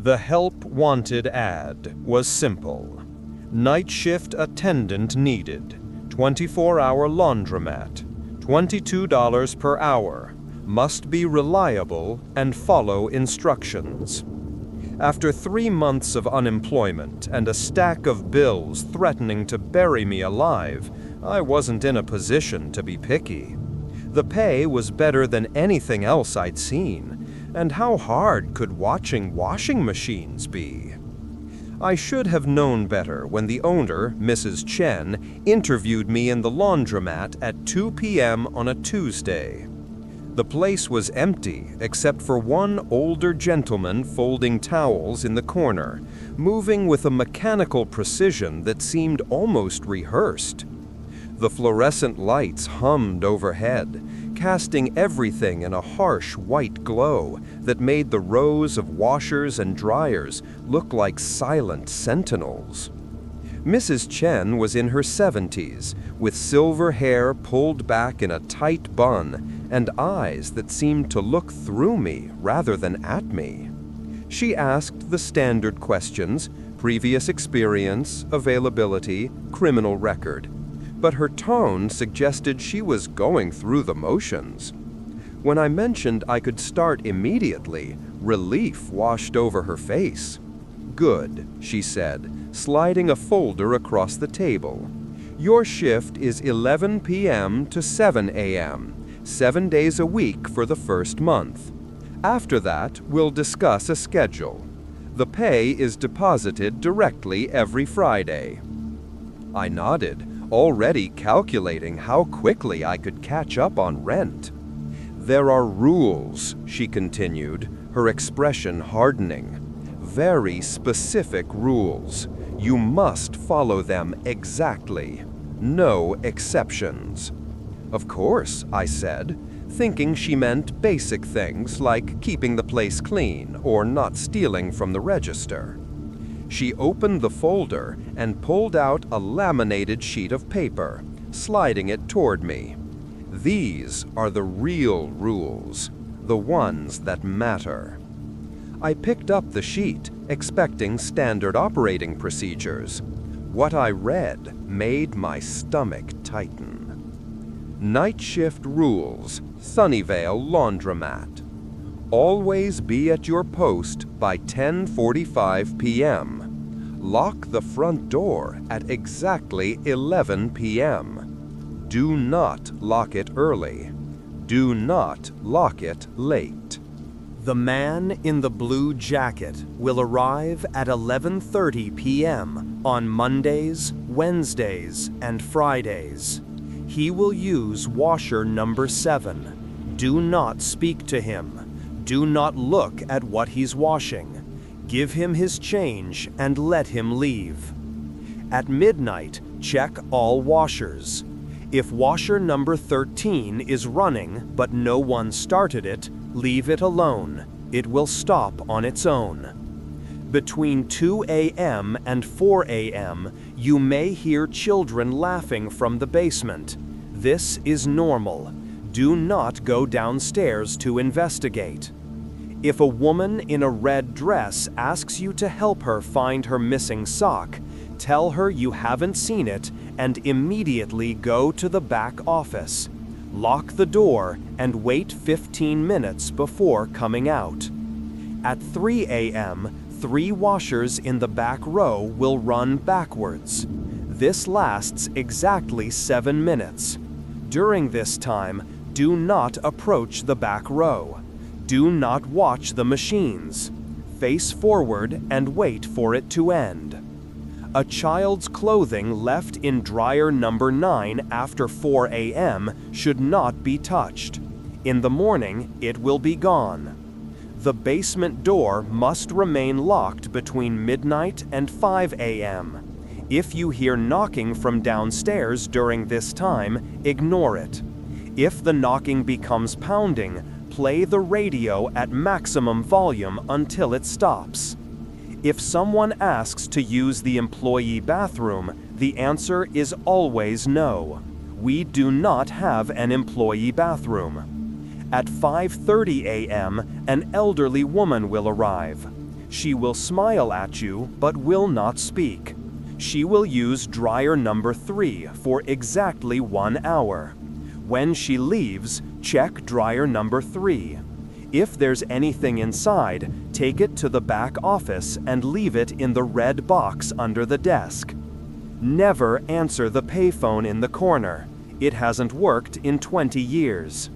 The help wanted ad was simple. Night shift attendant needed. 24-hour laundromat. $22 per hour. Must be reliable and follow instructions. After 3 months of unemployment and a stack of bills threatening to bury me alive, I wasn't in a position to be picky. The pay was better than anything else I'd seen, and how hard could watching washing machines be? I should have known better when the owner, Mrs. Chen, interviewed me in the laundromat at 2 p.m. on a Tuesday. The place was empty except for one older gentleman folding towels in the corner, moving with a mechanical precision that seemed almost rehearsed. The fluorescent lights hummed overhead, casting everything in a harsh white glow that made the rows of washers and dryers look like silent sentinels. Mrs. Chen was in her 70s, with silver hair pulled back in a tight bun and eyes that seemed to look through me rather than at me. She asked the standard questions: previous experience, availability, criminal record. But her tone suggested she was going through the motions. When I mentioned I could start immediately, relief washed over her face. "Good," she said, sliding a folder across the table. "Your shift is 11 p.m. to 7 a.m., 7 days a week for the first month. After that, we'll discuss a schedule. The pay is deposited directly every Friday." I nodded, already calculating how quickly I could catch up on rent. "There are rules," she continued, her expression hardening. "Very specific rules. You must follow them exactly. No exceptions." "Of course," I said, thinking she meant basic things like keeping the place clean or not stealing from the register. She opened the folder and pulled out a laminated sheet of paper, sliding it toward me. "These are the real rules, the ones that matter." I picked up the sheet, expecting standard operating procedures. What I read made my stomach tighten. Night shift rules, Sunnyvale Laundromat. Always be at your post by 10:45 p.m. Lock the front door at exactly 11 p.m. Do not lock it early. Do not lock it late. The man in the blue jacket will arrive at 11:30 p.m. on Mondays, Wednesdays, and Fridays. He will use washer number 7. Do not speak to him. Do not look at what he's washing. Give him his change and let him leave. At midnight, check all washers. If washer number 13 is running but no one started it, leave it alone. It will stop on its own. Between 2 a.m. and 4 a.m., you may hear children laughing from the basement. This is normal. Do not go downstairs to investigate. If a woman in a red dress asks you to help her find her missing sock, tell her you haven't seen it and immediately go to the back office. Lock the door and wait 15 minutes before coming out. At 3 a.m., 3 washers in the back row will run backwards. This lasts exactly 7 minutes. During this time, do not approach the back row. Do not watch the machines. Face forward and wait for it to end. A child's clothing left in dryer number 9 after 4 a.m. should not be touched. In the morning, it will be gone. The basement door must remain locked between midnight and 5 a.m. If you hear knocking from downstairs during this time, ignore it. If the knocking becomes pounding, play the radio at maximum volume until it stops. If someone asks to use the employee bathroom, the answer is always no. We do not have an employee bathroom. At 5:30 a.m., an elderly woman will arrive. She will smile at you but will not speak. She will use dryer number 3 for exactly 1 hour. When she leaves, check dryer number 3. If there's anything inside, take it to the back office and leave it in the red box under the desk. Never answer the payphone in the corner. It hasn't worked in 20 years.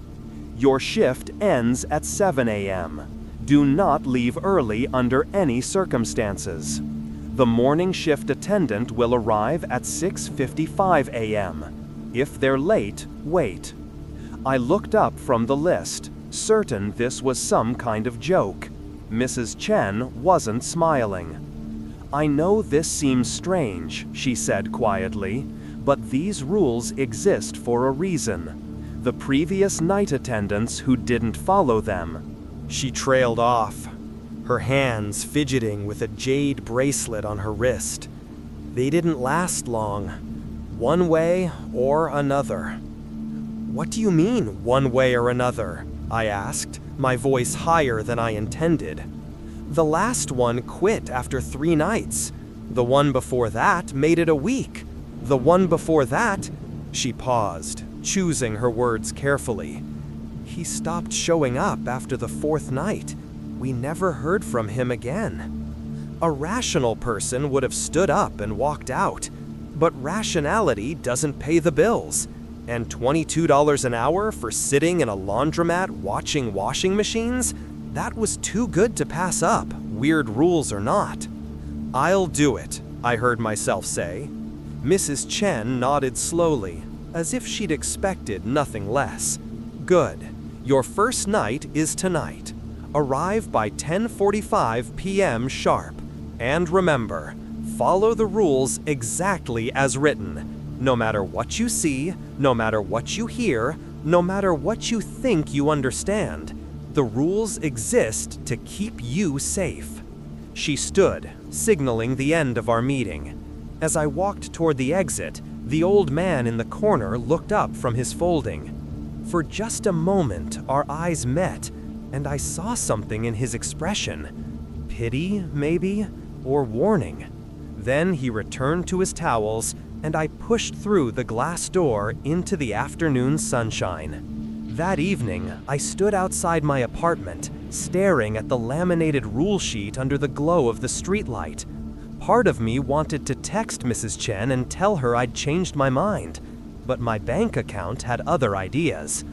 Your shift ends at 7 a.m. Do not leave early under any circumstances. The morning shift attendant will arrive at 6:55 a.m. If they're late, wait. I looked up from the list, certain this was some kind of joke. Mrs. Chen wasn't smiling. "I know this seems strange," she said quietly, "but these rules exist for a reason. The previous night attendants who didn't follow them." She trailed off, her hands fidgeting with a jade bracelet on her wrist. They didn't last long. One way or another. "What do you mean, one way or another?" I asked, my voice higher than I intended. "The last one quit after 3 nights. The one before that made it a week. The one before that..." She paused, choosing her words carefully. "He stopped showing up after the 4th night. We never heard from him again." A rational person would have stood up and walked out, but rationality doesn't pay the bills. And $22 an hour for sitting in a laundromat watching washing machines? That was too good to pass up, weird rules or not. "I'll do it," I heard myself say. Mrs. Chen nodded slowly, as if she'd expected nothing less. "Good. Your first night is tonight. Arrive by 10:45 p.m. sharp. And remember, follow the rules exactly as written. No matter what you see, no matter what you hear, no matter what you think you understand, the rules exist to keep you safe." She stood, signaling the end of our meeting. As I walked toward the exit, the old man in the corner looked up from his folding. For just a moment, our eyes met, and I saw something in his expression. Pity, maybe, or warning. Then he returned to his towels, and I pushed through the glass door into the afternoon sunshine. That evening, I stood outside my apartment, staring at the laminated rule sheet under the glow of the streetlight. Part of me wanted to text Mrs. Chen and tell her I'd changed my mind, but my bank account had other ideas.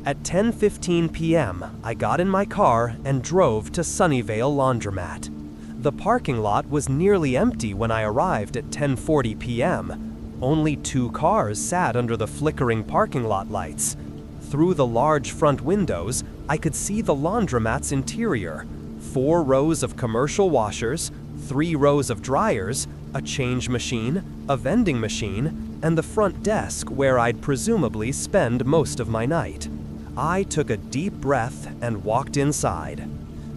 At 10:15 p.m., I got in my car and drove to Sunnyvale Laundromat. The parking lot was nearly empty when I arrived at 10:40 p.m. Only 2 cars sat under the flickering parking lot lights. Through the large front windows, I could see the laundromat's interior. 4 rows of commercial washers, 3 rows of dryers, a change machine, a vending machine, and the front desk where I'd presumably spend most of my night. I took a deep breath and walked inside.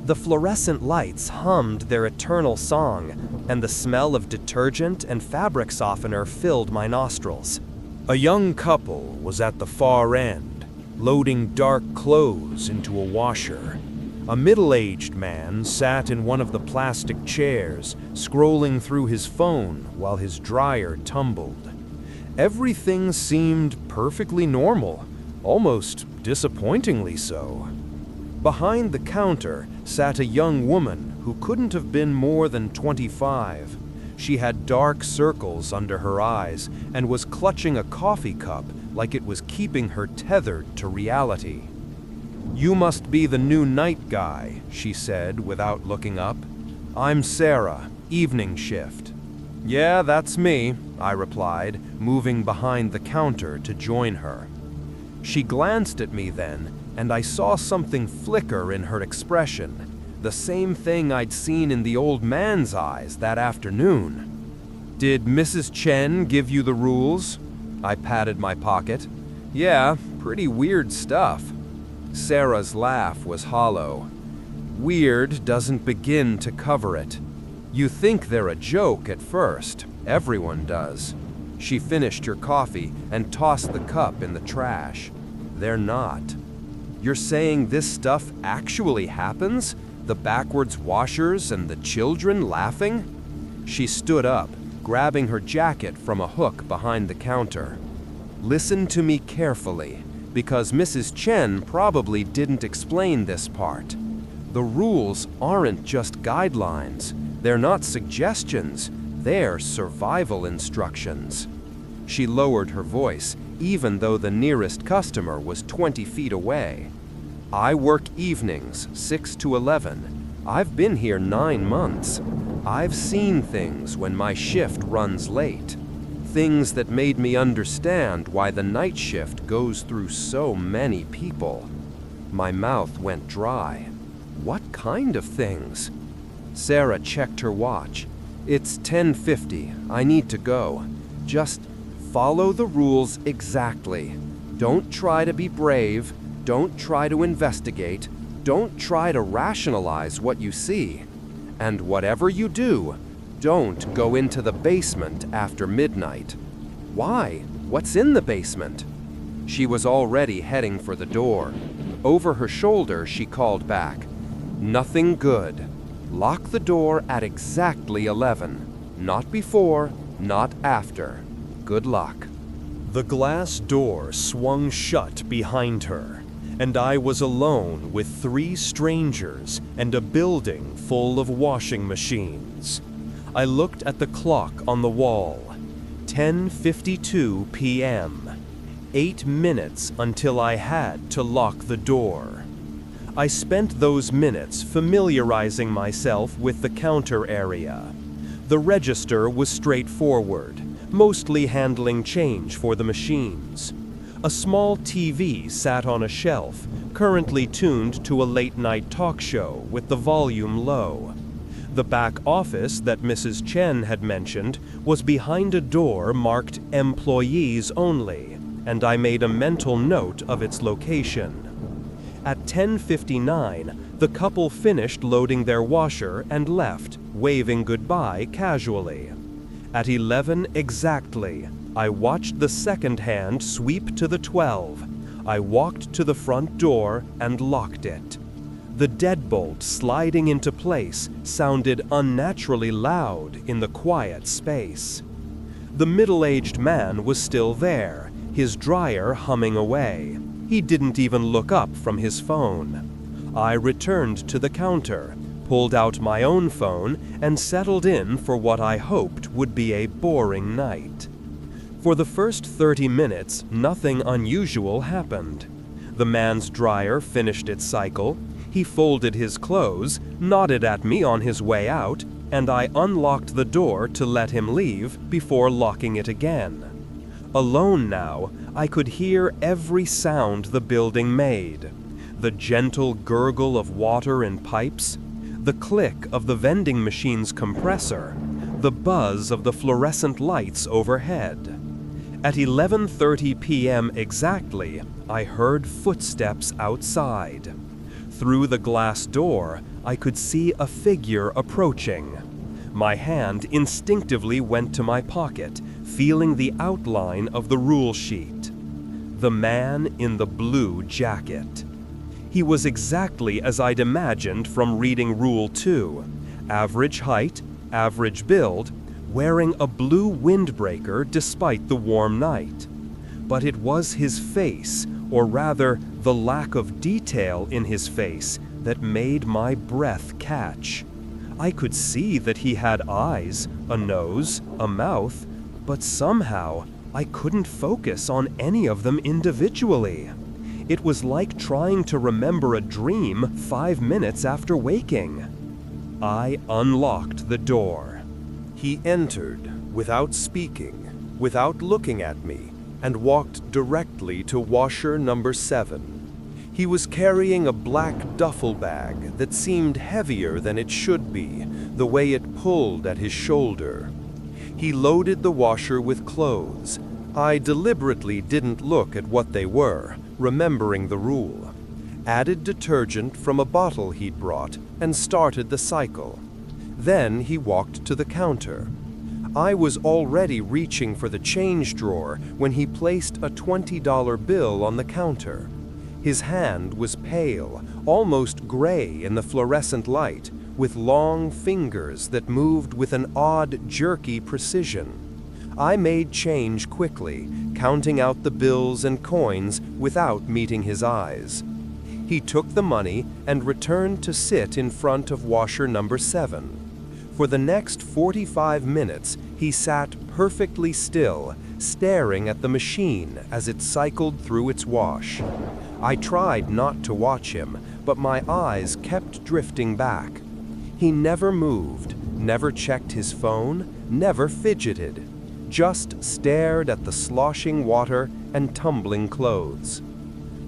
The fluorescent lights hummed their eternal song, and the smell of detergent and fabric softener filled my nostrils. A young couple was at the far end, loading dark clothes into a washer. A middle-aged man sat in one of the plastic chairs, scrolling through his phone while his dryer tumbled. Everything seemed perfectly normal, almost disappointingly so. Behind the counter sat a young woman who couldn't have been more than 25. She had dark circles under her eyes and was clutching a coffee cup like it was keeping her tethered to reality. "You must be the new night guy," she said without looking up. "I'm Sarah, evening shift." "Yeah, that's me," I replied, moving behind the counter to join her. She glanced at me then, and I saw something flicker in her expression, the same thing I'd seen in the old man's eyes that afternoon. "Did Mrs. Chen give you the rules?" I patted my pocket. "Yeah, pretty weird stuff." Sarah's laugh was hollow. "Weird doesn't begin to cover it. You think they're a joke at first. Everyone does." She finished her coffee and tossed the cup in the trash. "They're not." "You're saying this stuff actually happens? The backwards washers and the children laughing? She stood up, grabbing her jacket from a hook behind the counter. Listen to me carefully, because Mrs. Chen probably didn't explain this part. The rules aren't just guidelines. They're not suggestions. They're survival instructions. She lowered her voice, even though the nearest customer was 20 feet away. I work evenings, 6 to 11. I've been here 9 months. I've seen things when my shift runs late. Things that made me understand why the night shift goes through so many people. My mouth went dry. What kind of things? Sarah checked her watch. It's 10:50. I need to go. Just follow the rules exactly. Don't try to be brave. Don't try to investigate. Don't try to rationalize what you see. And whatever you do, don't go into the basement after midnight. Why? What's in the basement? She was already heading for the door. Over her shoulder, she called back. Nothing good. Lock the door at exactly 11. Not before, not after. Good luck. The glass door swung shut behind her, and I was alone with 3 strangers and a building full of washing machines. I looked at the clock on the wall. 10:52 p.m. 8 minutes until I had to lock the door. I spent those minutes familiarizing myself with the counter area. The register was straightforward, mostly handling change for the machines. A small TV sat on a shelf, currently tuned to a late-night talk show with the volume low. The back office that Mrs. Chen had mentioned was behind a door marked Employees Only, and I made a mental note of its location. At 10:59, the couple finished loading their washer and left, waving goodbye casually. At 11 exactly, I watched the second hand sweep to the 12. I walked to the front door and locked it. The deadbolt sliding into place sounded unnaturally loud in the quiet space. The middle-aged man was still there, his dryer humming away. He didn't even look up from his phone. I returned to the counter, pulled out my own phone, and settled in for what I hoped would be a boring night. For the first 30 minutes, nothing unusual happened. The man's dryer finished its cycle, he folded his clothes, nodded at me on his way out, and I unlocked the door to let him leave before locking it again. Alone now, I could hear every sound the building made. The gentle gurgle of water in pipes, the click of the vending machine's compressor, the buzz of the fluorescent lights overhead. At 11:30 p.m. exactly, I heard footsteps outside. Through the glass door, I could see a figure approaching. My hand instinctively went to my pocket, feeling the outline of the rule sheet. The man in the blue jacket. He was exactly as I'd imagined from reading Rule 2. Average height, average build, wearing a blue windbreaker despite the warm night. But it was his face, or rather, the lack of detail in his face, that made my breath catch. I could see that he had eyes, a nose, a mouth, but somehow I couldn't focus on any of them individually. It was like trying to remember a dream 5 minutes after waking. I unlocked the door. He entered, without speaking, without looking at me, and walked directly to washer number 7. He was carrying a black duffel bag that seemed heavier than it should be, the way it pulled at his shoulder. He loaded the washer with clothes. I deliberately didn't look at what they were, remembering the rule. Added detergent from a bottle he'd brought and started the cycle. Then he walked to the counter. I was already reaching for the change drawer when he placed a $20 bill on the counter. His hand was pale, almost gray in the fluorescent light, with long fingers that moved with an odd, jerky precision. I made change quickly, counting out the bills and coins without meeting his eyes. He took the money and returned to sit in front of washer number 7. For the next 45 minutes, he sat perfectly still, staring at the machine as it cycled through its wash. I tried not to watch him, but my eyes kept drifting back. He never moved, never checked his phone, never fidgeted, just stared at the sloshing water and tumbling clothes.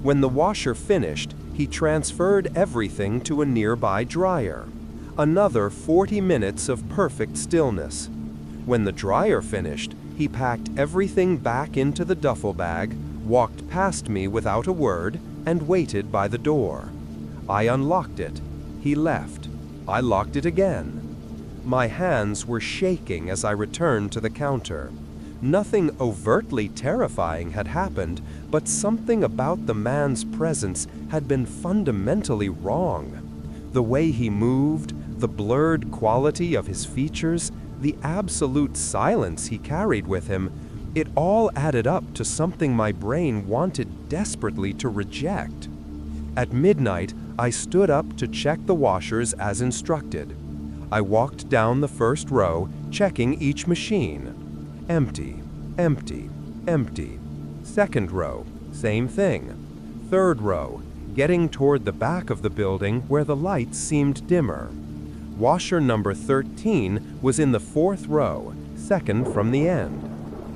When the washer finished, he transferred everything to a nearby dryer. Another 40 minutes of perfect stillness. When the dryer finished, he packed everything back into the duffel bag, walked past me without a word, and waited by the door. I unlocked it. He left. I locked it again. My hands were shaking as I returned to the counter. Nothing overtly terrifying had happened, but something about the man's presence had been fundamentally wrong. The way he moved, the blurred quality of his features, the absolute silence he carried with him, it all added up to something my brain wanted desperately to reject. At midnight, I stood up to check the washers as instructed. I walked down the first row, checking each machine. Empty, empty, empty. Second row, same thing. Third row, getting toward the back of the building where the lights seemed dimmer. Washer number 13 was in the 4th row, second from the end.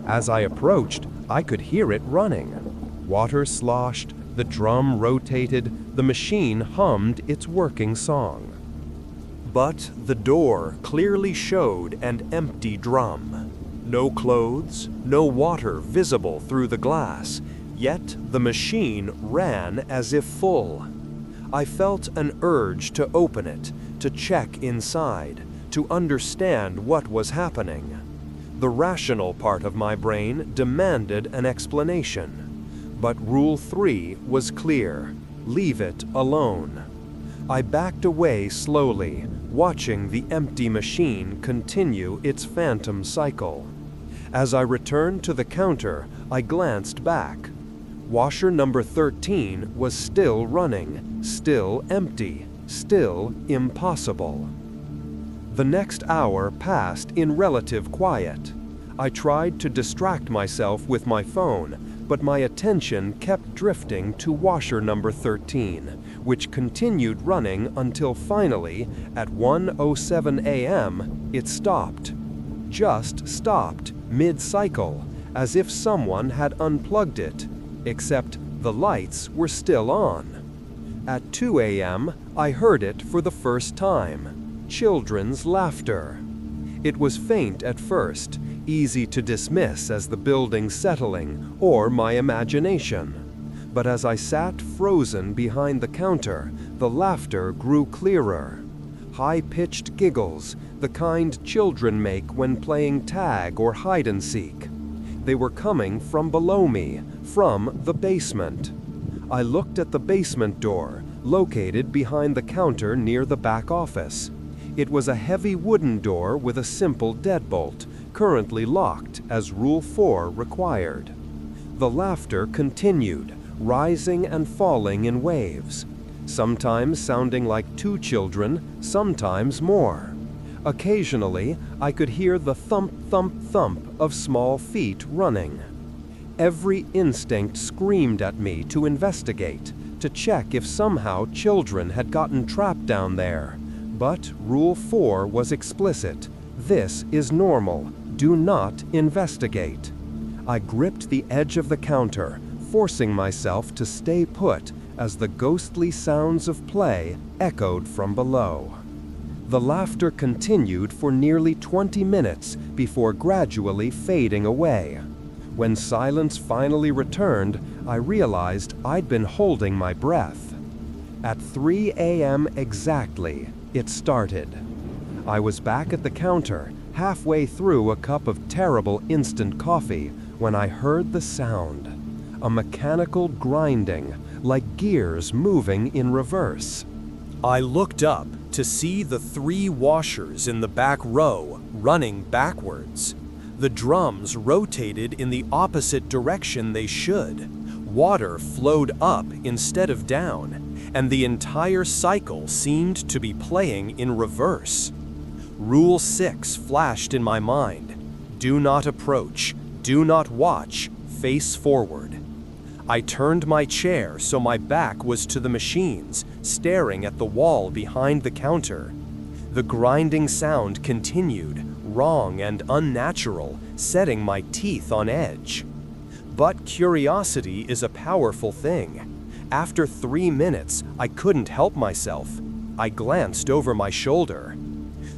As I approached, I could hear it running. Water sloshed, the drum rotated, the machine hummed its working song. But the door clearly showed an empty drum. No clothes, no water visible through the glass, yet the machine ran as if full. I felt an urge to open it, to check inside, to understand what was happening. The rational part of my brain demanded an explanation. But Rule 3 was clear: leave it alone. I backed away slowly, watching the empty machine continue its phantom cycle. As I returned to the counter, I glanced back. Washer number 13 was still running, still empty, still impossible. The next hour passed in relative quiet. I tried to distract myself with my phone, but my attention kept drifting to washer number 13, which continued running until finally, at 1:07 a.m., it stopped. Just stopped, mid-cycle, as if someone had unplugged it, except the lights were still on. At 2 a.m., I heard it for the first time: children's laughter. It was faint at first, easy to dismiss as the building settling or my imagination. But as I sat frozen behind the counter, the laughter grew clearer. High-pitched giggles, the kind children make when playing tag or hide-and-seek. They were coming from below me, from the basement. I looked at the basement door, located behind the counter near the back office. It was a heavy wooden door with a simple deadbolt, currently locked as Rule 4 required. The laughter continued, rising and falling in waves, sometimes sounding like 2 children, sometimes more. Occasionally, I could hear the thump, thump, thump of small feet running. Every instinct screamed at me to investigate, to check if somehow children had gotten trapped down there. But Rule 4 was explicit. This is normal. Do not investigate. I gripped the edge of the counter, forcing myself to stay put as the ghostly sounds of play echoed from below. The laughter continued for nearly 20 minutes before gradually fading away. When silence finally returned, I realized I'd been holding my breath. At 3 a.m. exactly, it started. I was back at the counter, halfway through a cup of terrible instant coffee, when I heard the sound. A mechanical grinding, like gears moving in reverse. I looked up to see the 3 washers in the back row running backwards. The drums rotated in the opposite direction they should. Water flowed up instead of down, and the entire cycle seemed to be playing in reverse. Rule 6 flashed in my mind. Do not approach, do not watch, face forward. I turned my chair so my back was to the machines, staring at the wall behind the counter. The grinding sound continued, wrong and unnatural, setting my teeth on edge. But curiosity is a powerful thing. After 3 minutes, I couldn't help myself. I glanced over my shoulder.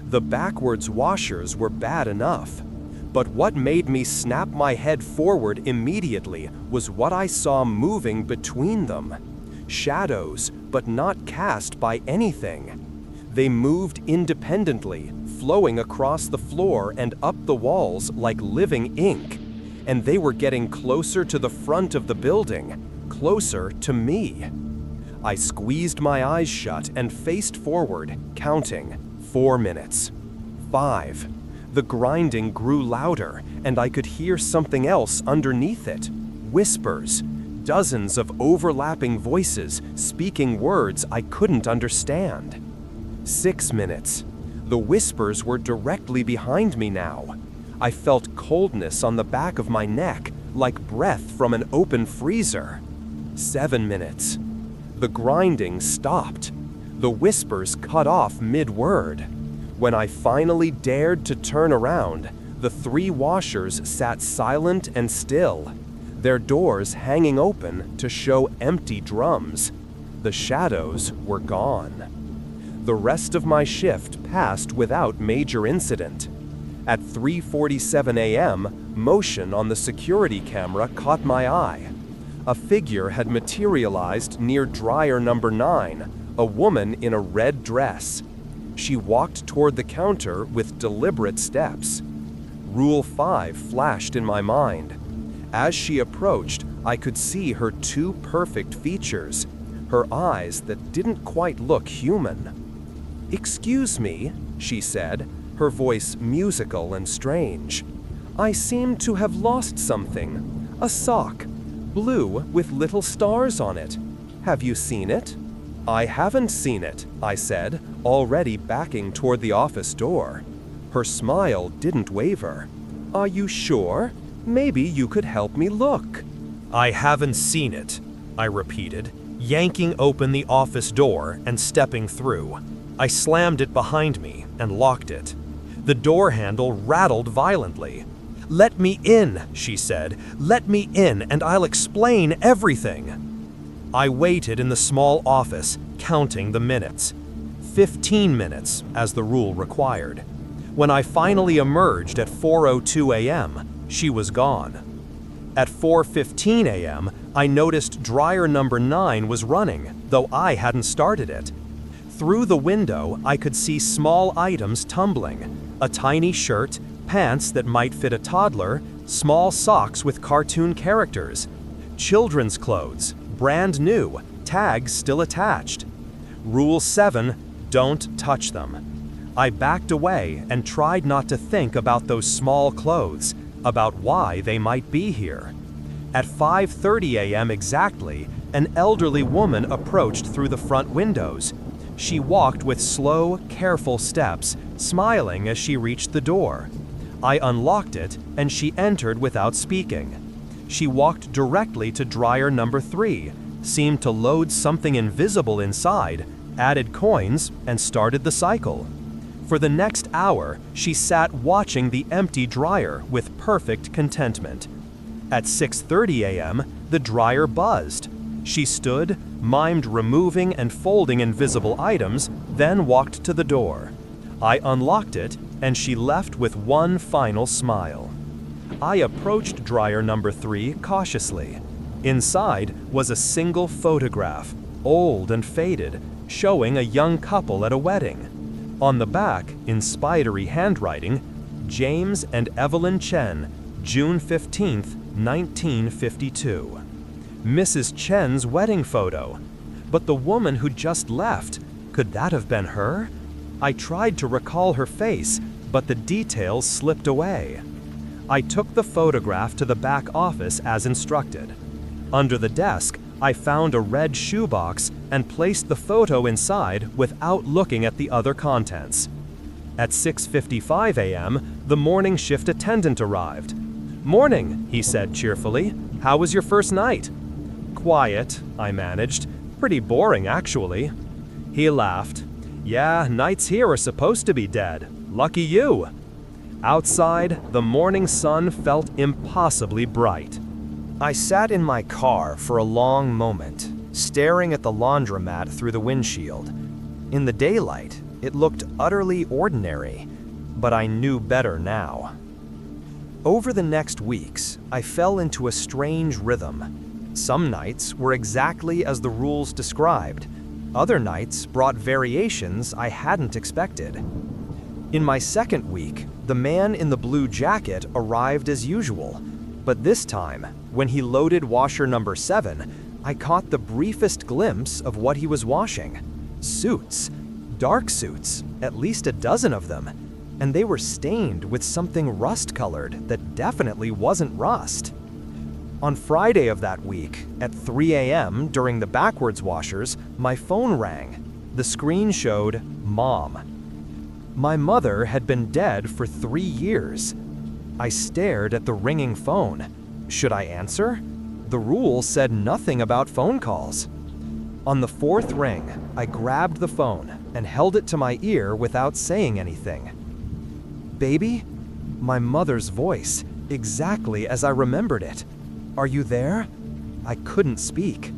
The backwards washers were bad enough, but what made me snap my head forward immediately was what I saw moving between them. Shadows, but not cast by anything. They moved independently, flowing across the floor and up the walls like living ink. And they were getting closer to the front of the building, closer to me. I squeezed my eyes shut and faced forward, counting. 4 minutes. 5. The grinding grew louder, and I could hear something else underneath it. Whispers. Dozens of overlapping voices speaking words I couldn't understand. 6 minutes. The whispers were directly behind me now. I felt coldness on the back of my neck, like breath from an open freezer. 7 minutes. The grinding stopped. The whispers cut off mid-word. When I finally dared to turn around, the 3 washers sat silent and still, their doors hanging open to show empty drums. The shadows were gone. The rest of my shift passed without major incident. At 3:47 a.m., motion on the security camera caught my eye. A figure had materialized near dryer number 9, a woman in a red dress. She walked toward the counter with deliberate steps. Rule 5 flashed in my mind. As she approached, I could see her 2 perfect features, her eyes that didn't quite look human. "Excuse me," she said, her voice musical and strange. "I seem to have lost something. A sock, blue with little stars on it. Have you seen it?" "I haven't seen it," I said, already backing toward the office door. Her smile didn't waver. "Are you sure? Maybe you could help me look." "I haven't seen it," I repeated, yanking open the office door and stepping through. I slammed it behind me and locked it. The door handle rattled violently. "Let me in," she said. "Let me in and I'll explain everything." I waited in the small office, counting the minutes. 15 minutes, as the rule required. When I finally emerged at 4:02 a.m., she was gone. At 4:15 a.m., I noticed dryer number 9 was running, though I hadn't started it. Through the window, I could see small items tumbling. A tiny shirt, pants that might fit a toddler, small socks with cartoon characters. Children's clothes, brand new, tags still attached. Rule 7, don't touch them. I backed away and tried not to think about those small clothes, about why they might be here. At 5:30 a.m. exactly, an elderly woman approached through the front windows. She walked with slow, careful steps, smiling as she reached the door. I unlocked it, and she entered without speaking. She walked directly to dryer number 3, seemed to load something invisible inside, added coins, and started the cycle. For the next hour, she sat watching the empty dryer with perfect contentment. At 6:30 a.m., the dryer buzzed. She stood, mimed removing and folding invisible items, then walked to the door. I unlocked it, and she left with one final smile. I approached dryer number 3 cautiously. Inside was a single photograph, old and faded, showing a young couple at a wedding. On the back, in spidery handwriting, James and Evelyn Chen, June 15, 1952. Mrs. Chen's wedding photo. But the woman who just left, could that have been her? I tried to recall her face, but the details slipped away. I took the photograph to the back office as instructed. Under the desk, I found a red shoebox and placed the photo inside without looking at the other contents. At 6:55 a.m., the morning shift attendant arrived. "Morning," he said cheerfully. "How was your first night?" "Quiet," I managed. "Pretty boring, actually." He laughed. "Yeah, nights here are supposed to be dead. Lucky you." Outside, the morning sun felt impossibly bright. I sat in my car for a long moment, staring at the laundromat through the windshield. In the daylight, it looked utterly ordinary, but I knew better now. Over the next weeks, I fell into a strange rhythm. Some nights were exactly as the rules described. Other nights brought variations I hadn't expected. In my second week, the man in the blue jacket arrived as usual, but this time, when he loaded washer number 7, I caught the briefest glimpse of what he was washing. Suits. Dark suits, at least a dozen of them, and they were stained with something rust-colored that definitely wasn't rust. On Friday of that week, at 3 a.m. during the backwards washers, my phone rang. The screen showed Mom. My mother had been dead for 3 years. I stared at the ringing phone. Should I answer? The rule said nothing about phone calls. On the 4th ring, I grabbed the phone and held it to my ear without saying anything. "Baby?" My mother's voice, exactly as I remembered it. "Are you there?" I couldn't speak.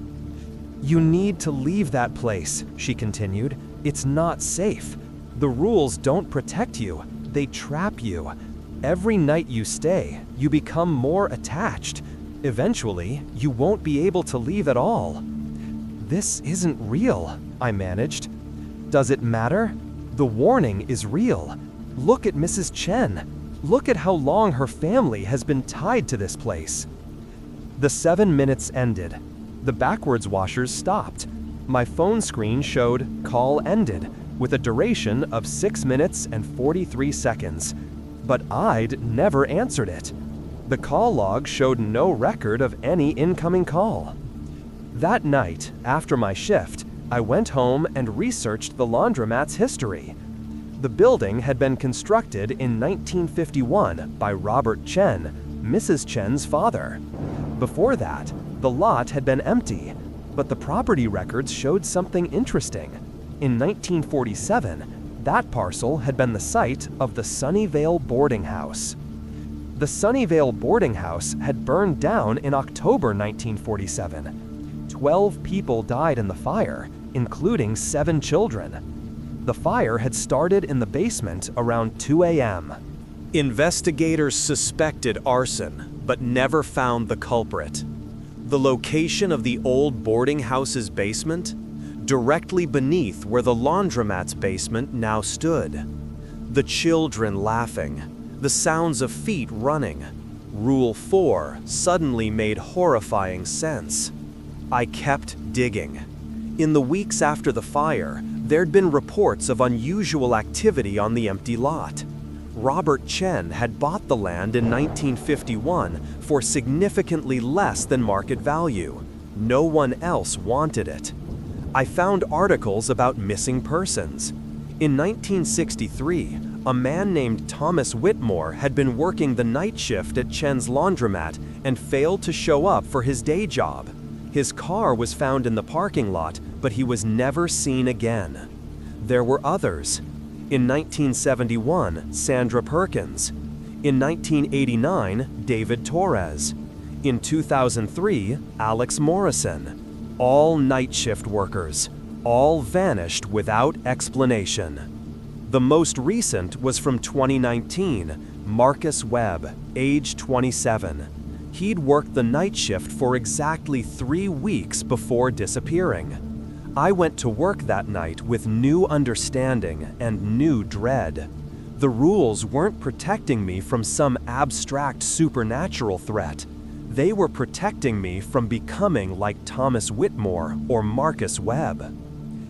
"You need to leave that place," she continued. "It's not safe. The rules don't protect you, they trap you. Every night you stay, you become more attached. Eventually, you won't be able to leave at all." "This isn't real," I managed. "Does it matter? The warning is real. Look at Mrs. Chen. Look at how long her family has been tied to this place." The 7 minutes ended. The backwards washers stopped. My phone screen showed "call ended," with a duration of 6 minutes and 43 seconds. But I'd never answered it. The call log showed no record of any incoming call. That night, after my shift, I went home and researched the laundromat's history. The building had been constructed in 1951 by Robert Chen, Mrs. Chen's father. Before that, the lot had been empty, but the property records showed something interesting. In 1947, that parcel had been the site of the Sunnyvale boarding house. The Sunnyvale boarding house had burned down in October 1947. 12 people died in the fire, including 7 children. The fire had started in the basement around 2 a.m. Investigators suspected arson, but never found the culprit. The location of the old boarding house's basement? Directly beneath where the laundromat's basement now stood. The children laughing, the sounds of feet running. Rule 4 suddenly made horrifying sense. I kept digging. In the weeks after the fire, there'd been reports of unusual activity on the empty lot. Robert Chen had bought the land in 1951 for significantly less than market value. No one else wanted it. I found articles about missing persons. In 1963, a man named Thomas Whitmore had been working the night shift at Chen's laundromat and failed to show up for his day job. His car was found in the parking lot, but he was never seen again. There were others. In 1971, Sandra Perkins. In 1989, David Torres. In 2003, Alex Morrison. All night shift workers, all vanished without explanation. The most recent was from 2019, Marcus Webb, age 27. He'd worked the night shift for exactly 3 weeks before disappearing. I went to work that night with new understanding and new dread. The rules weren't protecting me from some abstract supernatural threat. They were protecting me from becoming like Thomas Whitmore or Marcus Webb.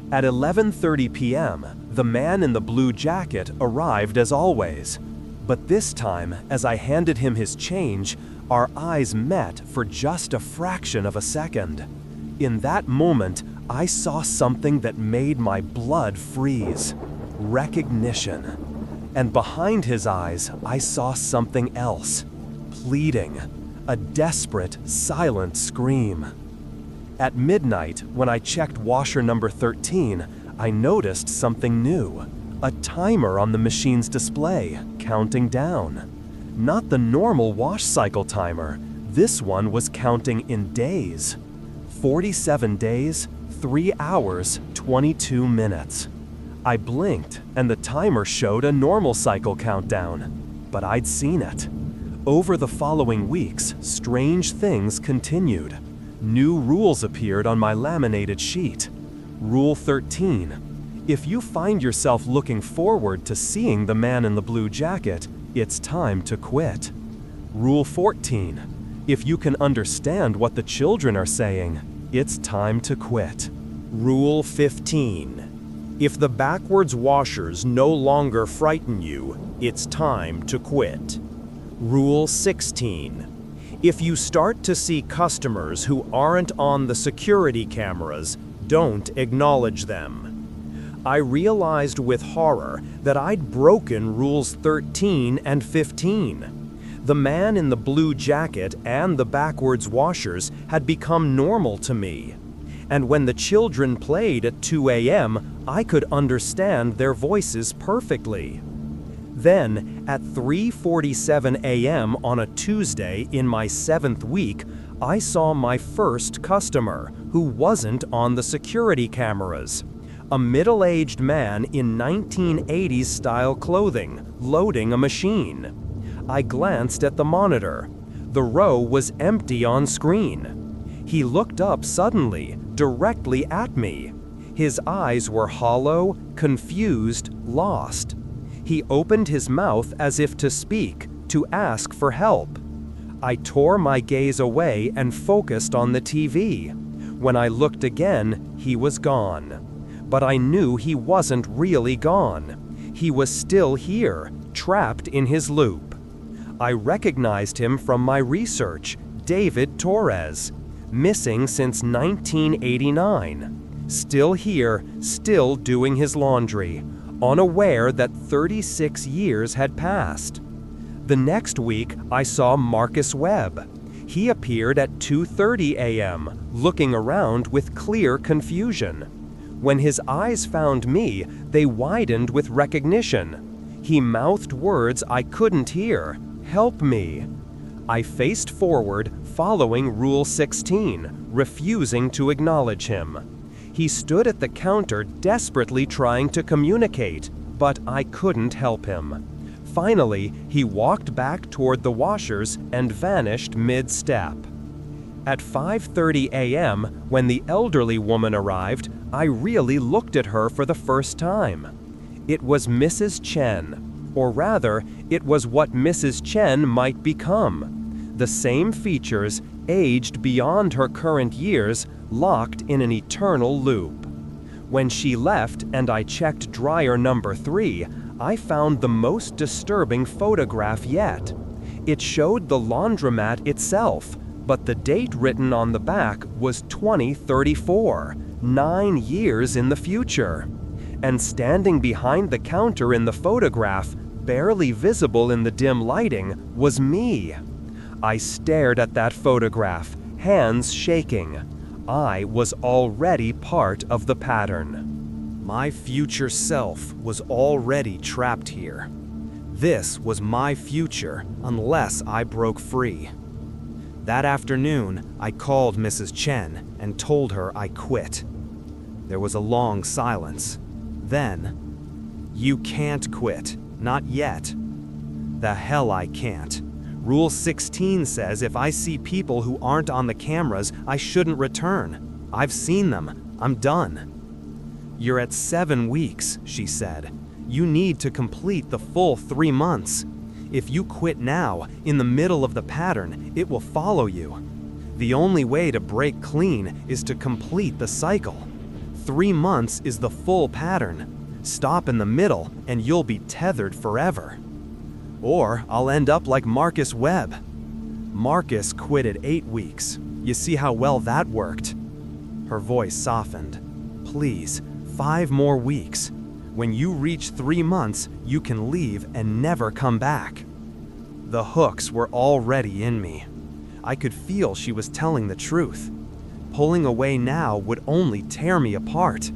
At 11:30 p.m., the man in the blue jacket arrived as always. But this time, as I handed him his change, our eyes met for just a fraction of a second. In that moment, I saw something that made my blood freeze. Recognition. And behind his eyes, I saw something else. Pleading. A desperate, silent scream. At midnight, when I checked washer number 13, I noticed something new. A timer on the machine's display, counting down. Not the normal wash cycle timer. This one was counting in days. 47 days, 3 hours, 22 minutes. I blinked, and the timer showed a normal cycle countdown. But I'd seen it. Over the following weeks, strange things continued. New rules appeared on my laminated sheet. Rule 13. If you find yourself looking forward to seeing the man in the blue jacket, it's time to quit. Rule 14. If you can understand what the children are saying, it's time to quit. Rule 15. If the backwards washers no longer frighten you, it's time to quit. Rule 16. If you start to see customers who aren't on the security cameras, don't acknowledge them. I realized with horror that I'd broken rules 13 and 15. The man in the blue jacket and the backwards washers had become normal to me. And when the children played at 2 a.m., I could understand their voices perfectly. Then, at 3:47 a.m. on a Tuesday in my 7th week, I saw my first customer, who wasn't on the security cameras. A middle-aged man in 1980s style clothing, loading a machine. I glanced at the monitor. The row was empty on screen. He looked up suddenly, directly at me. His eyes were hollow, confused, lost. He opened his mouth as if to speak, to ask for help. I tore my gaze away and focused on the TV. When I looked again, he was gone. But I knew he wasn't really gone. He was still here, trapped in his loop. I recognized him from my research, David Torres, missing since 1989. Still here, still doing his laundry, unaware that 36 years had passed. The next week, I saw Marcus Webb. He appeared at 2:30 a.m., looking around with clear confusion. When his eyes found me, they widened with recognition. He mouthed words I couldn't hear. "Help me." I faced forward, following Rule 16, refusing to acknowledge him. He stood at the counter desperately trying to communicate, but I couldn't help him. Finally, he walked back toward the washers and vanished mid-step. At 5:30 a.m., when the elderly woman arrived, I really looked at her for the first time. It was Mrs. Chen, or rather, it was what Mrs. Chen might become. The same features, aged beyond her current years, locked in an eternal loop. When she left and I checked dryer number 3, I found the most disturbing photograph yet. It showed the laundromat itself, but the date written on the back was 2034, 9 years in the future. And standing behind the counter in the photograph, barely visible in the dim lighting, was me. I stared at that photograph, hands shaking. I was already part of the pattern. My future self was already trapped here. This was my future unless I broke free. That afternoon, I called Mrs. Chen and told her I quit. There was a long silence. Then, "You can't quit. Not yet." "The hell I can't. Rule 16 says if I see people who aren't on the cameras, I shouldn't return. I've seen them. I'm done." "You're at 7 weeks," she said. "You need to complete the full 3 months. If you quit now, in the middle of the pattern, it will follow you. The only way to break clean is to complete the cycle. 3 months is the full pattern. Stop in the middle and you'll be tethered forever. Or I'll end up like Marcus Webb. Marcus quit at 8 weeks. You see how well that worked? Her voice softened. Please, 5 more weeks. When you reach 3 months, you can leave and never come back. The hooks were already in me. I could feel she was telling the truth. Pulling away now would only tear me apart.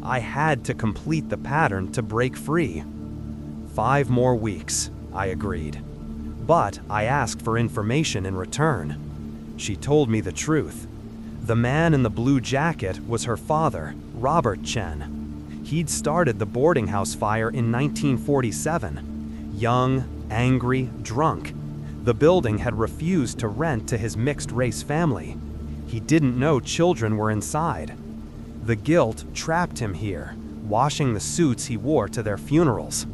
I had to complete the pattern to break free. 5 more weeks, I agreed. But I asked for information in return. She told me the truth. The man in the blue jacket was her father, Robert Chen. He'd started the boarding house fire in 1947. Young, angry, drunk. The building had refused to rent to his mixed-race family. He didn't know children were inside. The guilt trapped him here, washing the suits he wore to their funerals.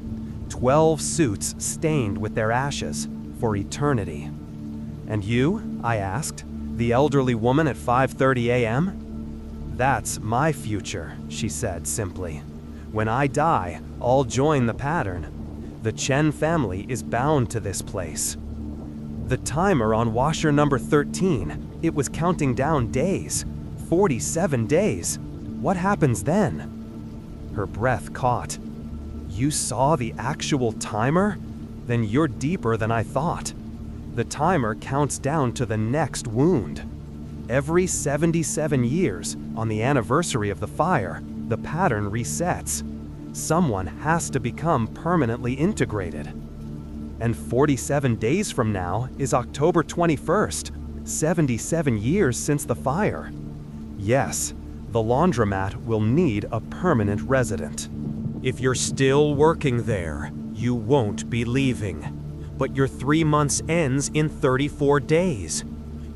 12 suits stained with their ashes for eternity. And you? I asked. The elderly woman at 5:30 a.m.? That's my future, she said simply. When I die, I'll join the pattern. The Chen family is bound to this place. The timer on washer number 13, it was counting down days. 47 days. What happens then? Her breath caught. You saw the actual timer? Then you're deeper than I thought. The timer counts down to the next wound. Every 77 years, on the anniversary of the fire, the pattern resets. Someone has to become permanently integrated. And 47 days from now is October 21st, 77 years since the fire. Yes, the laundromat will need a permanent resident. If you're still working there, you won't be leaving. But your 3 months ends in 34 days.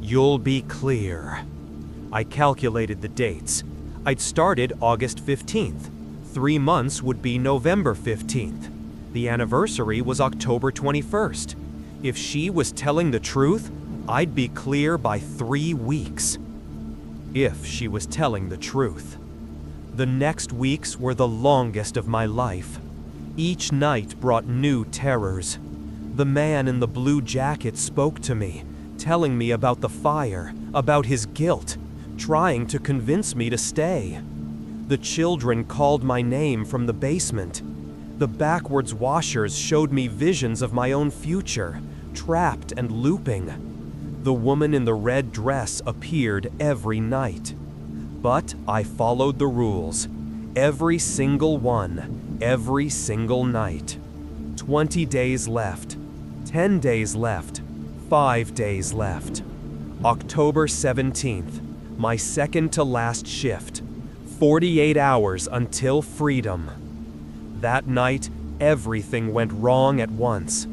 You'll be clear. I calculated the dates. I'd started August 15th. 3 months would be November 15th. The anniversary was October 21st. If she was telling the truth, I'd be clear by 3 weeks. If she was telling the truth. The next weeks were the longest of my life. Each night brought new terrors. The man in the blue jacket spoke to me, telling me about the fire, about his guilt, trying to convince me to stay. The children called my name from the basement. The backwards washers showed me visions of my own future, trapped and looping. The woman in the red dress appeared every night. But I followed the rules. Every single one, every single night. 20 days left. 10 days left. 5 days left. October 17th, my second to last shift. 48 hours until freedom. That night, everything went wrong at once.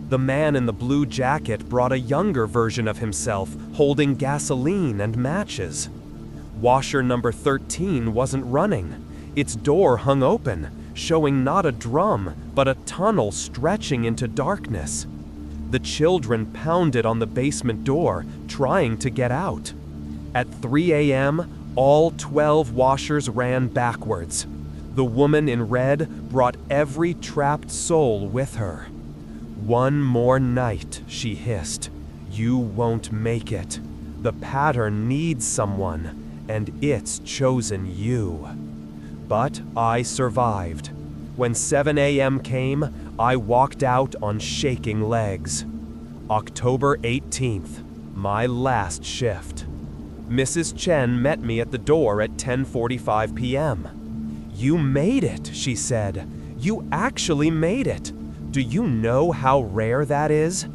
The man in the blue jacket brought a younger version of himself, holding gasoline and matches. Washer number 13 wasn't running. Its door hung open, showing not a drum, but a tunnel stretching into darkness. The children pounded on the basement door, trying to get out. At 3 a.m., all 12 washers ran backwards. The woman in red brought every trapped soul with her. "One more night," she hissed. "You won't make it. The pattern needs someone, and it's chosen you." But I survived. When 7 a.m. came, I walked out on shaking legs. October 18th, my last shift. Mrs. Chen met me at the door at 10:45 p.m. "You made it," she said. "You actually made it. Do you know how rare that is?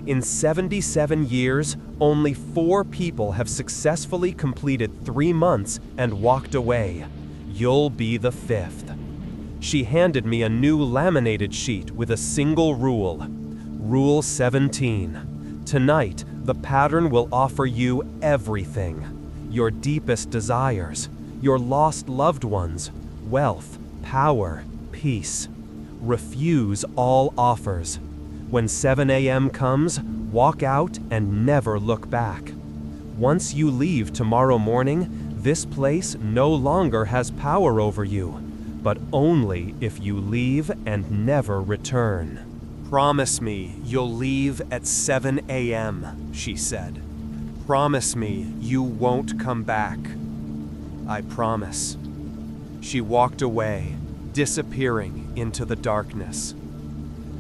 In 77 years, only 4 people have successfully completed 3 months and walked away. You'll be the 5th. She handed me a new laminated sheet with a single rule. Rule 17. Tonight, the pattern will offer you everything. Your deepest desires, your lost loved ones, wealth, power, peace. Refuse all offers. When 7 a.m. comes, walk out and never look back. Once you leave tomorrow morning, this place no longer has power over you, but only if you leave and never return. Promise me you'll leave at 7 a.m., she said. Promise me you won't come back. I promise. She walked away, disappearing into the darkness.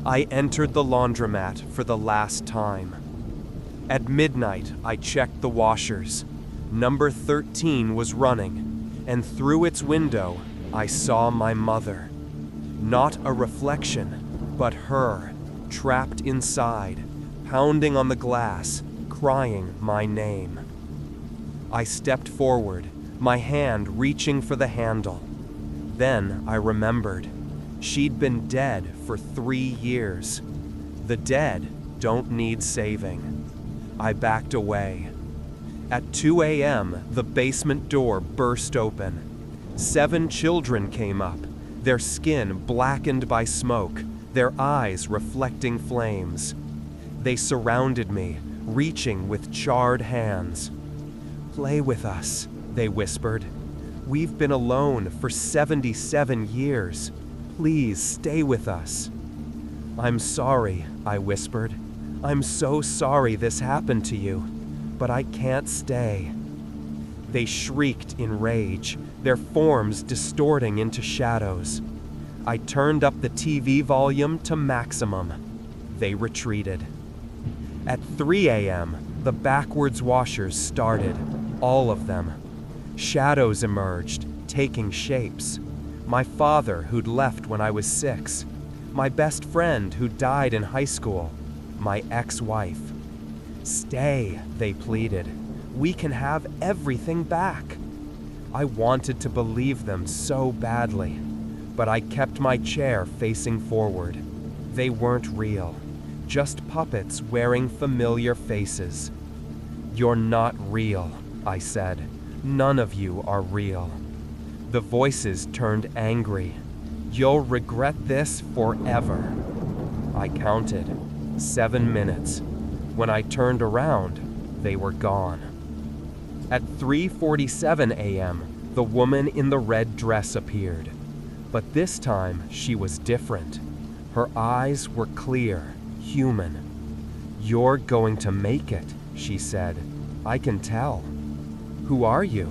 I entered the laundromat for the last time. At midnight, I checked the washers. Number 13 was running, and through its window, I saw my mother. Not a reflection, but her, trapped inside, pounding on the glass, crying my name. I stepped forward, my hand reaching for the handle. Then I remembered. She'd been dead for 3 years. The dead don't need saving. I backed away. At 2 a.m., the basement door burst open. 7 children came up, their skin blackened by smoke, their eyes reflecting flames. They surrounded me, reaching with charred hands. "Play with us," they whispered. "We've been alone for 77 years. Please stay with us." "I'm sorry," I whispered. "I'm so sorry this happened to you, but I can't stay." They shrieked in rage, their forms distorting into shadows. I turned up the TV volume to maximum. They retreated. At 3 a.m., the backwards washers started, all of them. Shadows emerged, taking shapes. My father, who'd left when I was 6. My best friend, who died in high school. My ex-wife. "Stay," they pleaded. "We can have everything back." I wanted to believe them so badly, but I kept my chair facing forward. They weren't real, just puppets wearing familiar faces. "You're not real," I said. "None of you are real." The voices turned angry. "You'll regret this forever." I counted. 7 minutes. When I turned around, they were gone. At 3:47 a.m., the woman in the red dress appeared. But this time, she was different. Her eyes were clear, human. "You're going to make it," she said. "I can tell." "Who are you?"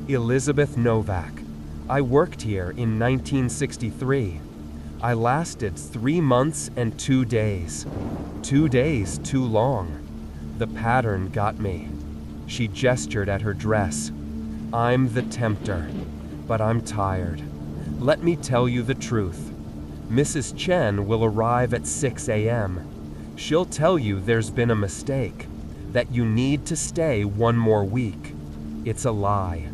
"Elizabeth Novak. I worked here in 1963. I lasted 3 months and 2 days. 2 days too long. The pattern got me." She gestured at her dress. "I'm the tempter, but I'm tired. Let me tell you the truth. Mrs. Chen will arrive at 6 a.m. She'll tell you there's been a mistake, that you need to stay 1 more week. It's a lie.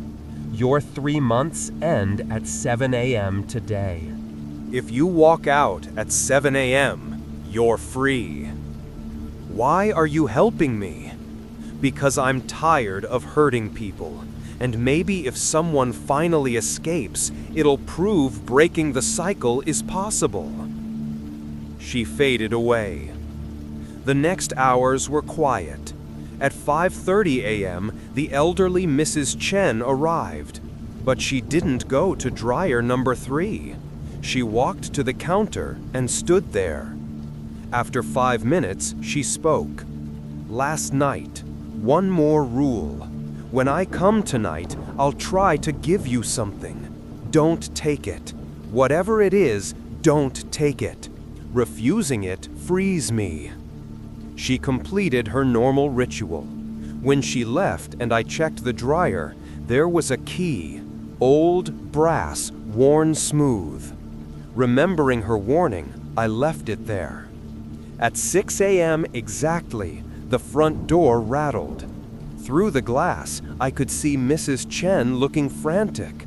Your 3 months end at 7 a.m. today. If you walk out at 7 a.m., you're free." "Why are you helping me?" "Because I'm tired of hurting people, and maybe if someone finally escapes, it'll prove breaking the cycle is possible." She faded away. The next hours were quiet. At 5:30 a.m., the elderly Mrs. Chen arrived, but she didn't go to dryer number 3. She walked to the counter and stood there. After 5 minutes, she spoke. "Last night, one more rule. When I come tonight, I'll try to give you something. Don't take it. Whatever it is, don't take it. Refusing it frees me." She completed her normal ritual. When she left and I checked the dryer, there was a key, old brass, worn smooth. Remembering her warning, I left it there. At 6 a.m. exactly, the front door rattled. Through the glass, I could see Mrs. Chen looking frantic.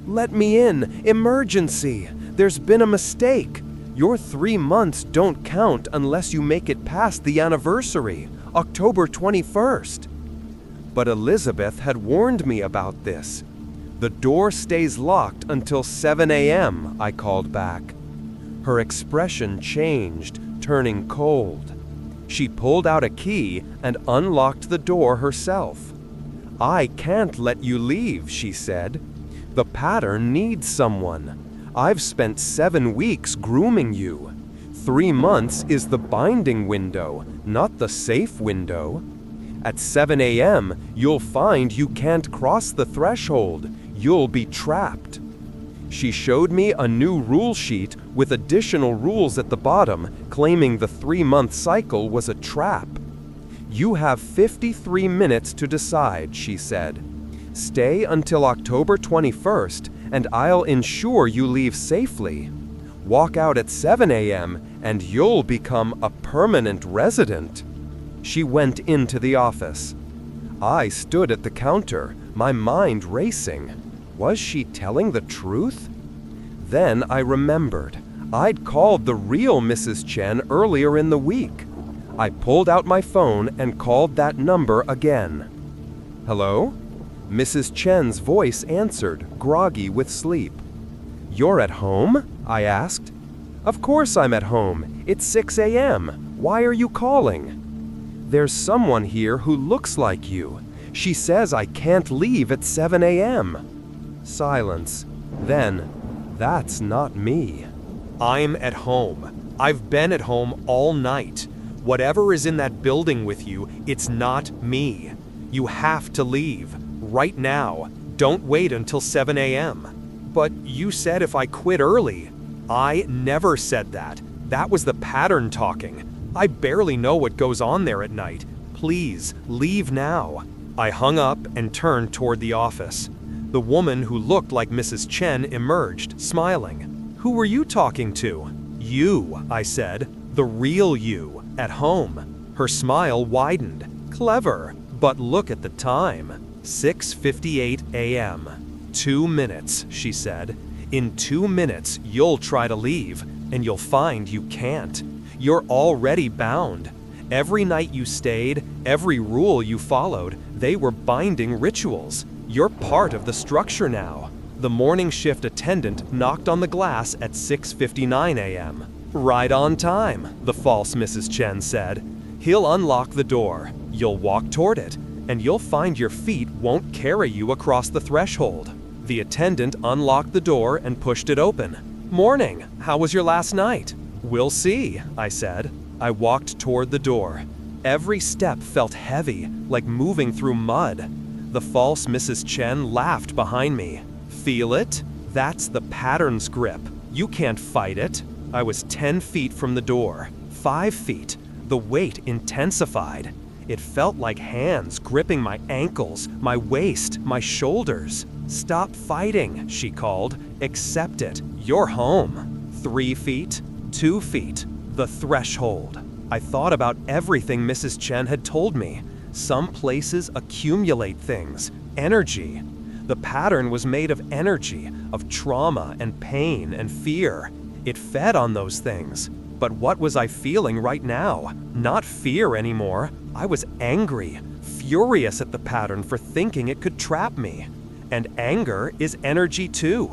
"Let me in! Emergency! There's been a mistake! Your 3 months don't count unless you make it past the anniversary, October 21st. But Elizabeth had warned me about this. "The door stays locked until 7 a.m., I called back. Her expression changed, turning cold. She pulled out a key and unlocked the door herself. "I can't let you leave," she said. "The pattern needs someone. I've spent 7 weeks grooming you. 3 months is the binding window, not the safe window. At 7 a.m., you'll find you can't cross the threshold. You'll be trapped." She showed me a new rule sheet with additional rules at the bottom, claiming the 3-month cycle was a trap. "You have 53 minutes to decide," she said. "Stay until October 21st, and I'll ensure you leave safely. Walk out at 7 a.m., and you'll become a permanent resident." She went into the office. I stood at the counter, my mind racing. Was she telling the truth? Then I remembered. I'd called the real Mrs. Chen earlier in the week. I pulled out my phone and called that number again. "Hello?" Mrs. Chen's voice answered, groggy with sleep. "You're at home?" I asked. "Of course I'm at home. It's 6 a.m. Why are you calling?" "There's someone here who looks like you. She says I can't leave at 7 a.m. Silence. Then, "That's not me." I'm at home. I've been at home all night. Whatever is in that building with you, it's not me. You have to leave. Right now. Don't wait until 7 a.m. "But you said if I quit early." "I never said that. That was the pattern talking. I barely know what goes on there at night. Please, leave now." I hung up and turned toward the office. The woman who looked like Mrs. Chen emerged, smiling. "Who were you talking to?" "You," I said. "The real you, at home." Her smile widened. "Clever. But look at the time. 6:58 a.m. 2 minutes, she said. "In 2 minutes, you'll try to leave, and you'll find you can't. You're already bound. Every night you stayed, every rule you followed, they were binding rituals. You're part of the structure now." The morning shift attendant knocked on the glass at 6:59 a.m. "Right on time," the false Mrs. Chen said. "He'll unlock the door. You'll walk toward it, and you'll find your feet won't carry you across the threshold." The attendant unlocked the door and pushed it open. "Morning. How was your last night?" "We'll see," I said. I walked toward the door. Every step felt heavy, like moving through mud. The false Mrs. Chen laughed behind me. "Feel it? That's the pattern's grip. You can't fight it." I was 10 feet from the door. 5 feet. The weight intensified. It felt like hands gripping my ankles, my waist, my shoulders. "Stop fighting," she called. "Accept it. You're home." 3 feet. 2 feet. The threshold. I thought about everything Mrs. Chen had told me. Some places accumulate things. Energy. The pattern was made of energy, of trauma and pain and fear. It fed on those things. But what was I feeling right now? Not fear anymore. I was angry, furious at the pattern for thinking it could trap me. And anger is energy too.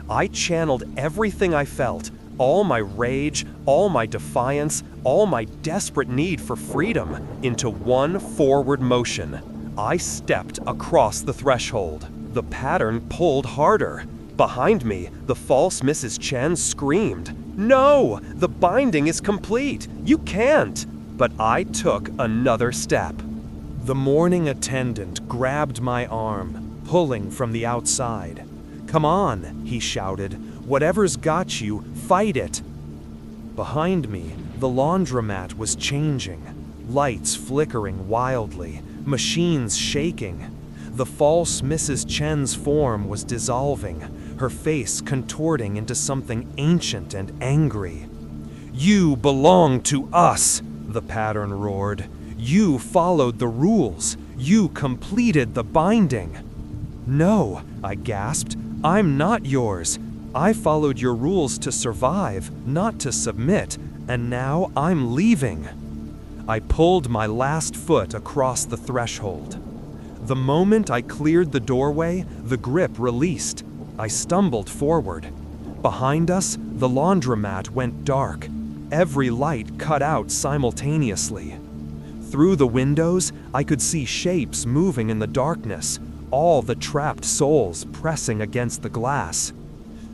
I channeled everything I felt, all my rage, all my defiance, all my desperate need for freedom, into one forward motion. I stepped across the threshold. The pattern pulled harder. Behind me, the false Mrs. Chen screamed, "No! The binding is complete! You can't!" But I took another step. The morning attendant grabbed my arm, pulling from the outside. "Come on," he shouted. "Whatever's got you, fight it." Behind me, the laundromat was changing. Lights flickering wildly, machines shaking. The false Mrs. Chen's form was dissolving, her face contorting into something ancient and angry. "You belong to us," the pattern roared. "You followed the rules. You completed the binding." "No," I gasped. "I'm not yours. I followed your rules to survive, not to submit, and now I'm leaving." I pulled my last foot across the threshold. The moment I cleared the doorway, the grip released. I stumbled forward. Behind us, the laundromat went dark. every light cut out simultaneously. Through the windows, I could see shapes moving in the darkness, all the trapped souls pressing against the glass.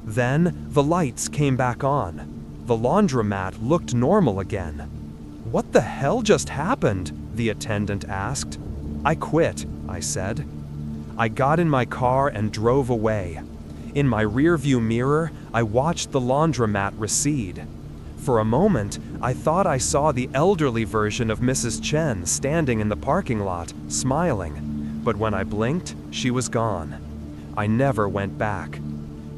Then, the lights came back on. The laundromat looked normal again. "What the hell just happened?" the attendant asked. "I quit," I said. I got in my car and drove away. In my rearview mirror, I watched the laundromat recede. For a moment, I thought I saw the elderly version of Mrs. Chen standing in the parking lot, smiling. But when I blinked, she was gone. I never went back.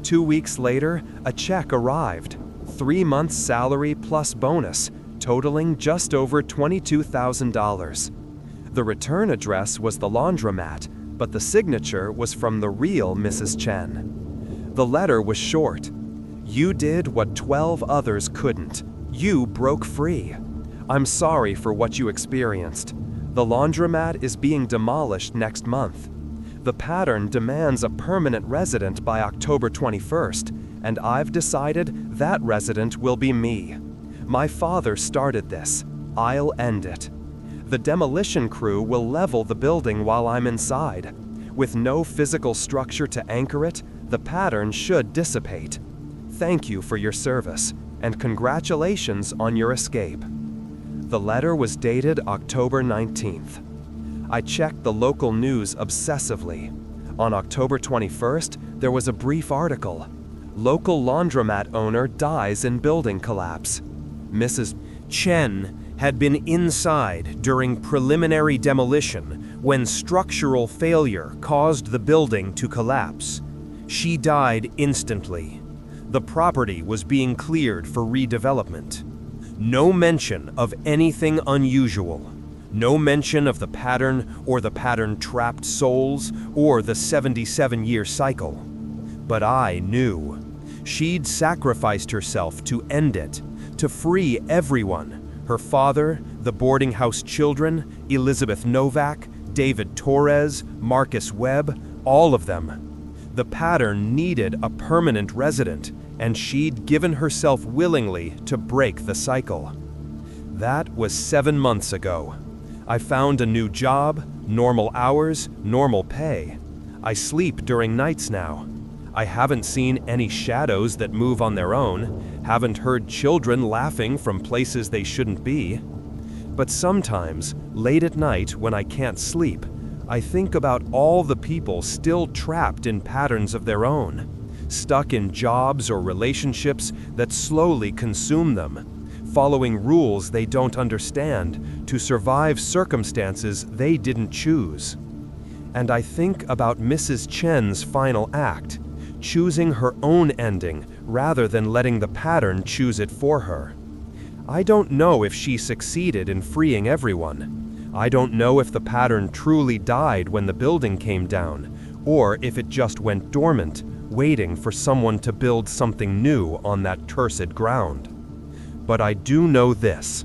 2 weeks later, a check arrived. 3 months' salary plus bonus, totaling just over $22,000. The return address was the laundromat, but the signature was from the real Mrs. Chen. The letter was short. "You did what 12 others couldn't. You broke free. I'm sorry for what you experienced. The laundromat is being demolished next month. The pattern demands a permanent resident by October 21st, and I've decided that resident will be me. My father started this. I'll end it. The demolition crew will level the building while I'm inside. With no physical structure to anchor it, the pattern should dissipate. Thank you for your service, and congratulations on your escape." The letter was dated October 19th. I checked the local news obsessively. On October 21st, there was a brief article. Local laundromat owner dies in building collapse. Mrs. Chen had been inside during preliminary demolition when structural failure caused the building to collapse. She died instantly. The property was being cleared for redevelopment. No mention of anything unusual. No mention of the pattern or the pattern-trapped souls or the 77-year cycle. But I knew. She'd sacrificed herself to end it, to free everyone. Her father, the boarding house children, Elizabeth Novak, David Torres, Marcus Webb, all of them. The pattern needed a permanent resident, and she'd given herself willingly to break the cycle. That was 7 months ago. I found a new job, normal hours, normal pay. I sleep during nights now. I haven't seen any shadows that move on their own, haven't heard children laughing from places they shouldn't be. But sometimes, late at night when I can't sleep, I think about all the people still trapped in patterns of their own, stuck in jobs or relationships that slowly consume them, following rules they don't understand to survive circumstances they didn't choose. And I think about Mrs. Chen's final act, choosing her own ending rather than letting the pattern choose it for her. I don't know if she succeeded in freeing everyone. I don't know if the pattern truly died when the building came down, or if it just went dormant, waiting for someone to build something new on that cursed ground. But I do know this.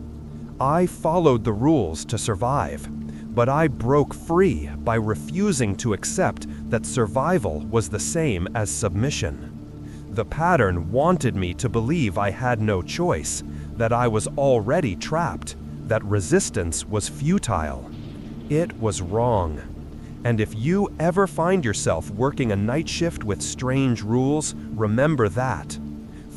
I followed the rules to survive, but I broke free by refusing to accept that survival was the same as submission. The pattern wanted me to believe I had no choice, that I was already trapped, that resistance was futile. It was wrong. And if you ever find yourself working a night shift with strange rules, remember that.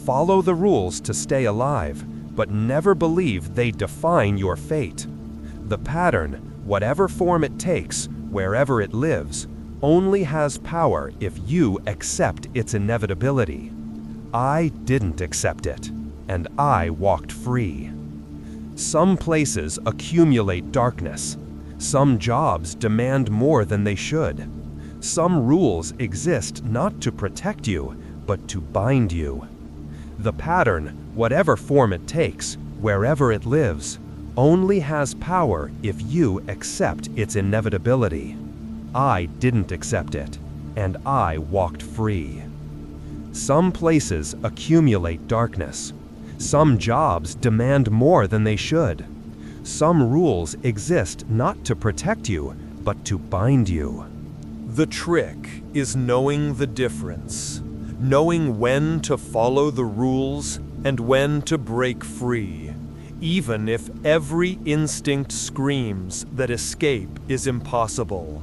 Follow the rules to stay alive, but never believe they define your fate. The pattern, whatever form it takes, wherever it lives, only has power if you accept its inevitability. I didn't accept it, and I walked free. Some places accumulate darkness. Some jobs demand more than they should. Some rules exist not to protect you, but to bind you. The pattern, whatever form it takes, wherever it lives, only has power if you accept its inevitability. I didn't accept it, and I walked free. Some places accumulate darkness. Some jobs demand more than they should. Some rules exist not to protect you, but to bind you. The trick is knowing the difference, knowing when to follow the rules and when to break free. even if every instinct screams that escape is impossible.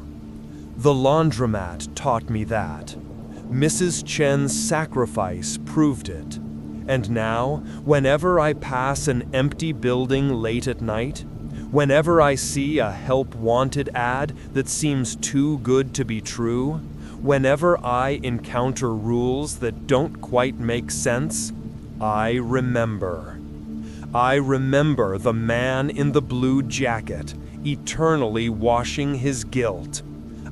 The laundromat taught me that. Mrs. Chen's sacrifice proved it. And now, whenever I pass an empty building late at night, whenever I see a help wanted ad that seems too good to be true, whenever I encounter rules that don't quite make sense, I remember. I remember the man in the blue jacket, eternally washing his guilt.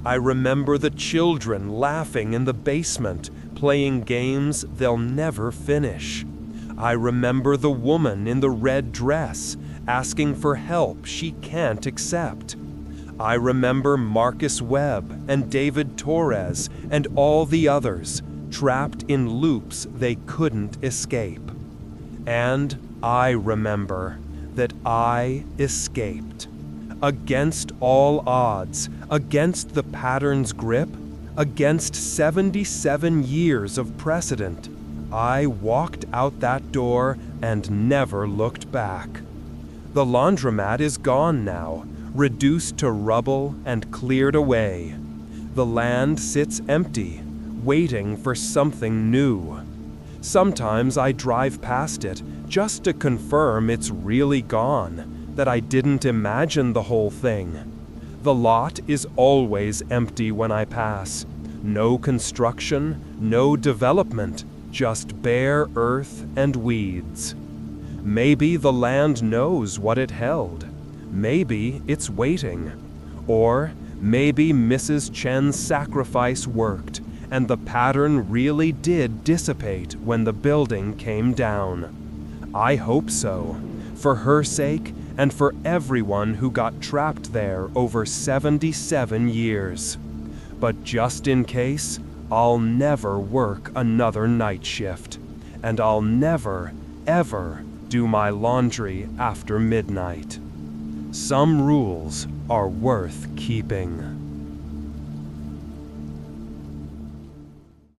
I remember the children laughing in the basement, playing games they'll never finish. I remember the woman in the red dress, asking for help she can't accept. I remember Marcus Webb and David Torres and all the others, trapped in loops they couldn't escape. And I remember that I escaped. Against all odds, against the pattern's grip, against 77 years of precedent, I walked out that door and never looked back. The laundromat is gone now, reduced to rubble and cleared away. The land sits empty, waiting for something new. Sometimes I drive past it just to confirm it's really gone, that I didn't imagine the whole thing. The lot is always empty when I pass. No construction, no development, just bare earth and weeds. Maybe the land knows what it held. Maybe it's waiting. Or maybe Mrs. Chen's sacrifice worked, and the pattern really did dissipate when the building came down. I hope so, for her sake and for everyone who got trapped there over 77 years. But just in case, I'll never work another night shift, and I'll never, ever do my laundry after midnight. Some rules are worth keeping.